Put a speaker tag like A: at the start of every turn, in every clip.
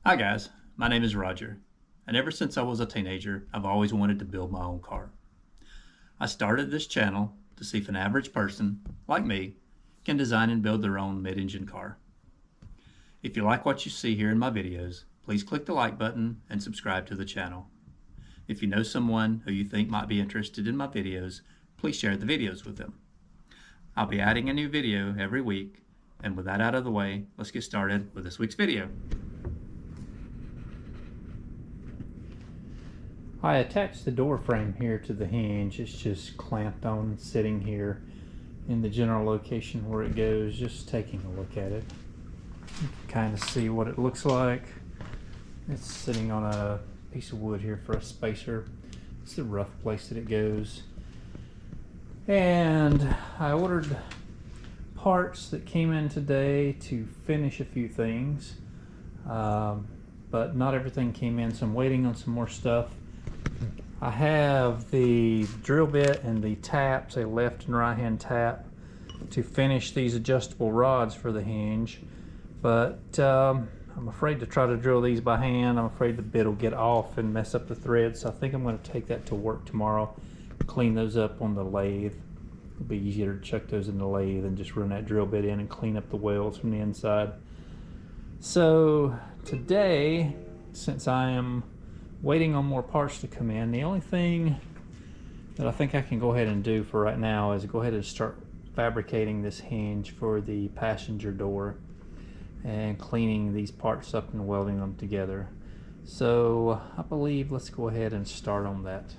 A: Hi guys, my name is Roger, and ever since I was a teenager, I've always wanted to build my own car. I started this channel to see if an average person, like me, can design and build their own mid-engine car. If you like what you see here in my videos, please click the like button and subscribe to the channel. If you know someone who you think might be interested in my videos, please share the videos with them. I'll be adding a new video every week, and with that out of the way, let's get started with this week's video.
B: I attached the door frame here to the hinge. It's just clamped on, sitting here in the general location where it goes, just taking a look at it. You can kind of see what it looks like. It's sitting on a piece of wood here for a spacer. It's the rough place that it goes. And I ordered parts that came in today to finish a few things, but not everything came in, so I'm waiting on some more stuff. I have the drill bit and the taps, a left and right hand tap, to finish these adjustable rods for the hinge, but I'm afraid to try to drill these by hand. I'm afraid the bit will get off and mess up the threads, so I think I'm going to take that to work tomorrow, clean those up on the lathe. It'll be easier to chuck those in the lathe and just run that drill bit in and clean up the welds from the inside. So today, since I am waiting on more parts to come in, the only thing that I think I can go ahead and do for right now is go ahead and start fabricating this hinge for the passenger door and cleaning these parts up and welding them together. So I believe let's go ahead and start on that.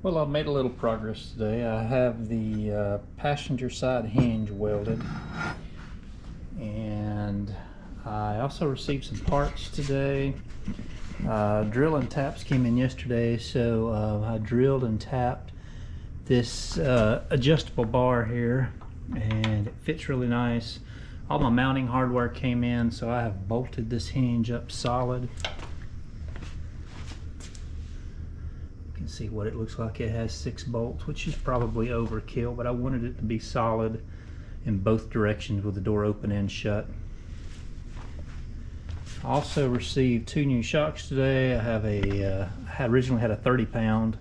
B: Well, I've made a little progress today. I have the passenger side hinge welded, and I also received some parts today. Drill and taps came in yesterday, so I drilled and tapped this adjustable bar here, and it fits really nice. All my mounting hardware came in, so I have bolted this hinge up solid. See what it looks like. It has 6 bolts, which is probably overkill, but I wanted it to be solid in both directions with the door open and shut. I also received 2 new shocks today. I have I originally had a 30-pound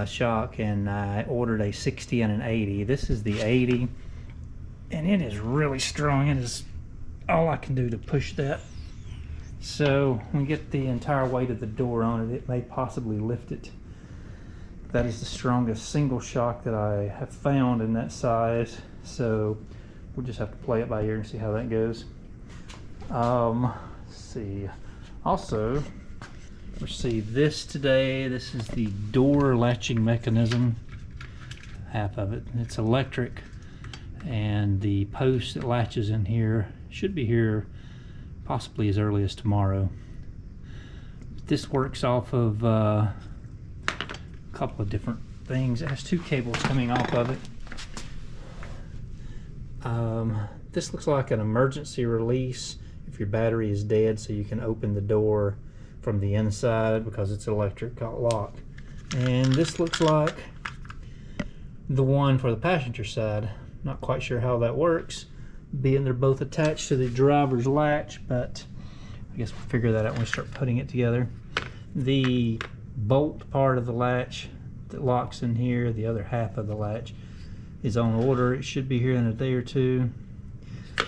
B: shock, and I ordered a 60 and an 80. This is the 80, and it is really strong. It is all I can do to push that. So when we get the entire weight of the door on it, it may possibly lift it. That is the strongest single shock that I have found in that size. So we'll just have to play it by ear and see how that goes. Let's see. Also received this today. This is the door latching mechanism. Half of it. It's electric, and the post that latches in here should be here possibly as early as tomorrow. This works off of a couple of different things. It has 2 cables coming off of it. This looks like an emergency release if your battery is dead, so you can open the door from the inside because it's electric lock. And this looks like the one for the passenger side. Not quite sure how that works, being they're both attached to the driver's latch, but I guess we'll figure that out when we start putting it together. The bolt part of the latch that locks in here, the other half of the latch, is on order. It should be here in a day or 2.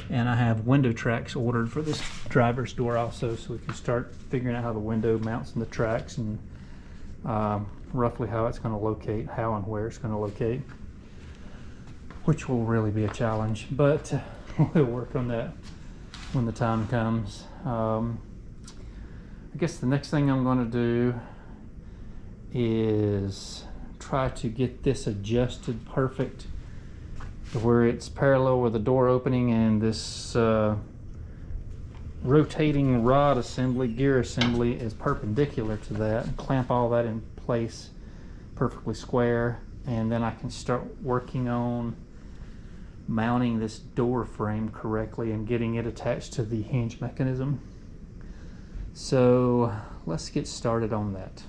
B: And I have window tracks ordered for this driver's door also, so we can start figuring out how the window mounts in the tracks, and roughly how it's going to locate, how and where it's going to locate, which will really be a challenge, but we'll work on that when the time comes. I guess the next thing I'm going to do is try to get this adjusted perfect to where it's parallel with the door opening, and this rotating rod assembly, gear assembly, is perpendicular to that, and clamp all that in place perfectly square, and then I can start working on mounting this door frame correctly and getting it attached to the hinge mechanism. So let's get started on that.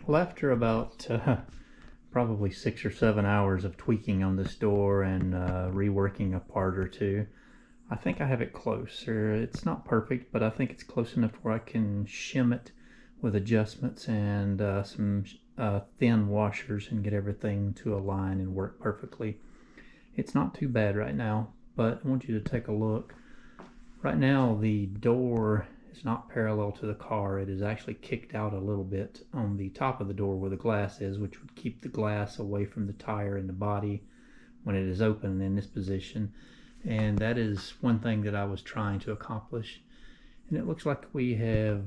B: Well, after about probably 6 or 7 hours of tweaking on this door and reworking a part or two, I think I have it closer. It's not perfect, but I think it's close enough where I can shim it with adjustments and some thin washers and get everything to align and work perfectly. It's not too bad right now, but I want you to take a look. Right now the door is not parallel to the car. It is actually kicked out a little bit on the top of the door where the glass is, which would keep the glass away from the tire and the body when it is open in this position. And that is one thing that I was trying to accomplish. And it looks like we have,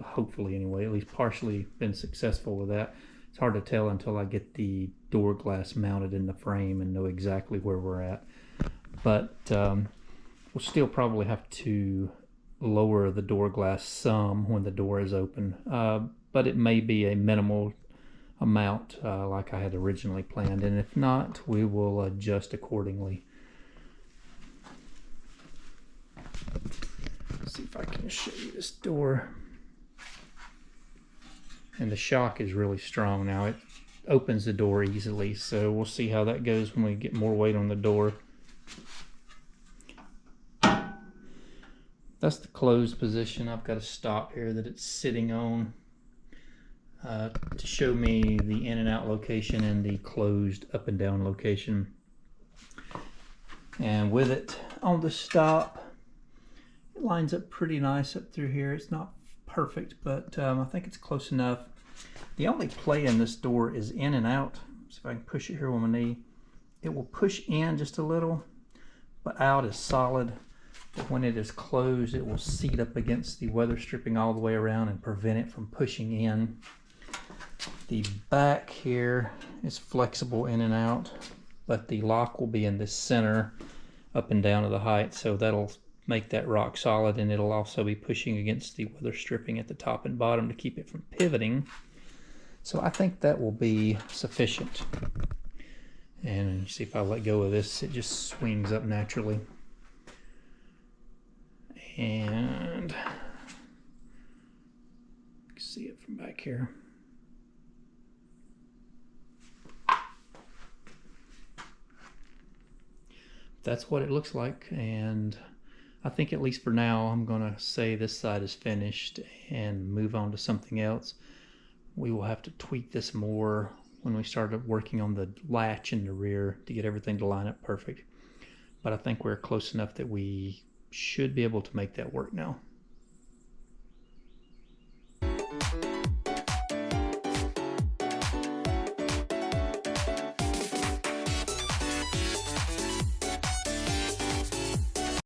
B: hopefully anyway, at least partially been successful with that. It's hard to tell until I get the door glass mounted in the frame and know exactly where we're at. But we'll still probably have to lower the door glass some when the door is open, but it may be a minimal amount like I had originally planned, and if not, we will adjust accordingly. Let's see if I can show you this door. And the shock is really strong now. It opens the door easily, so we'll see how that goes when we get more weight on the door. That's the closed position. I've got a stop here that it's sitting on to show me the in and out location and the closed up and down location. And with it on the stop, it lines up pretty nice up through here. It's not perfect, but I think it's close enough. The only play in this door is in and out. So if I can push it here with my knee, it will push in just a little, but out is solid. But when it is closed, it will seat up against the weather stripping all the way around and prevent it from pushing in. The back here is flexible in and out, but the lock will be in the center up and down to the height, so that'll make that rock solid, and it'll also be pushing against the weather stripping at the top and bottom to keep it from pivoting. So I think that will be sufficient. And you see, if I let go of this, it just swings up naturally. And you can see it from back here. That's what it looks like, and I think at least for now I'm gonna say this side is finished and move on to something else. We will have to tweak this more when we start working on the latch in the rear to get everything to line up perfect, but I think we're close enough that we should be able to make that work now.